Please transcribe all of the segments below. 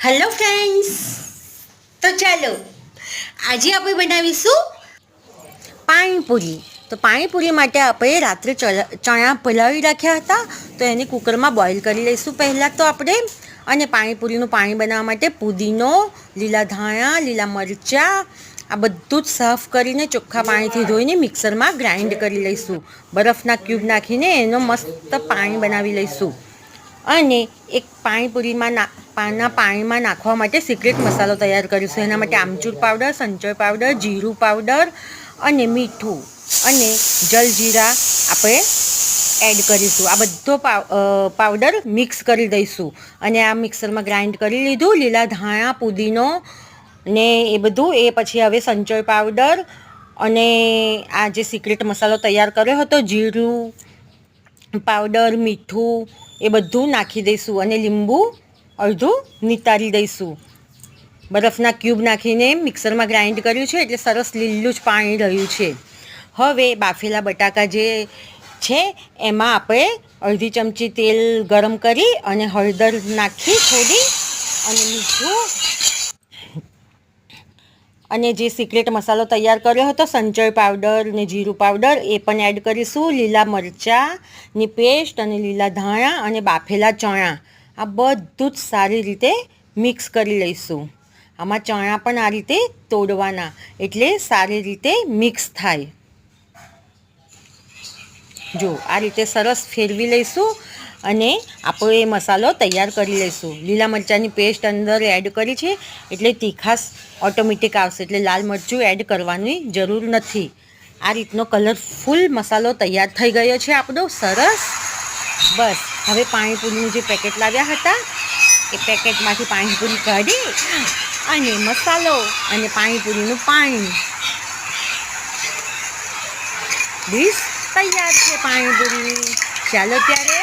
Hello friends, તો ચાલો આજે આપણે બનાવીશું પાણીપુરી. તો પાણીપુરી માટે આપણે રાત્રે ચણા પલાળી રાખ્યા હતા, તો એને કુકરમાં બોઇલ કરી લઈશું પહેલાં તો આપણે. અને પાણીપુરીનું પાણી બનાવવા માટે પુદીનો, લીલા ધાણા, લીલા મરચાં આ બધું જ સાફ કરીને ચોખ્ખા પાણીથી ધોઈને મિક્સરમાં ગ્રાઇન્ડ કરી લઈશું. બરફના ક્યુબ નાખીને એનો મસ્ત પાણી બનાવી લઈશું. અને એક પાણીપુરીમાં પાણીમાં નાખવા માટે સિક્રેટ મસાલો તૈયાર કરીશું. એના માટે આમચૂર પાવડર, સંચળ પાવડર, જીરું પાવડર અને મીઠું અને જલજીરા આપણે એડ કરીશું. આ બધો પાવડર મિક્સ કરી દઈશું. અને આ મિક્સરમાં ગ્રાઇન્ડ કરી લીધું. લીલા ધાણા, પુદીનો ને એ બધું. એ પછી હવે સંચળ પાવડર અને આ જે સિક્રેટ મસાલો તૈયાર કર્યો હતો, જીરું પાવડર, મીઠું એ બધું નાખી દઈશું. અને લીંબુ અડધું નિતારી દઈશું. બરફના ક્યુબ નાખીને મિક્સરમાં ગ્રાઇન્ડ કર્યું છે, એટલે સરસ લીલું જ પાણી રહ્યું છે. હવે બાફેલા બટાકા જે છે એમાં આપણે અડધી ચમચી તેલ ગરમ કરી અને હળદર નાખી થોડી અને મીઠું અને જે સિક્રેટ મસાલો તૈયાર કર્યો હતો, સંચળ પાવડર ને જીરું પાવડર, એ પણ એડ કરીશું. લીલા મરચાંની પેસ્ટ અને લીલા ધાણા અને બાફેલા ચણા આ બધું જ સારી રીતે મિક્સ કરી લઈશું. આમાં ચણા પણ આ રીતે તોડવાના, એટલે સારી રીતે મિક્સ થાય. જો આ રીતે સરસ ફેરવી લઈશું અને આપણો એ મસાલો તૈયાર કરી લઈશું. લીલા મરચાંની પેસ્ટ અંદર એડ કરી છે, એટલે તીખાશ ઓટોમેટિક આવશે, એટલે લાલ મરચું એડ કરવાની જરૂર નથી. આ રીતનો કલરફુલ મસાલો તૈયાર થઈ ગયો છે આપણો સરસ. બસ હવે પાણીપુરીનું જે પેકેટ લાવ્યા હતા એ પેકેટમાંથી પાણીપુરી કાઢી અને મસાલો અને પાણીપુરીનું પાણી, ડીશ તૈયાર છે પાણીપુરી. ચાલો ત્યારે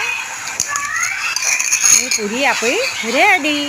પાણીપુરી આપણી રેડી.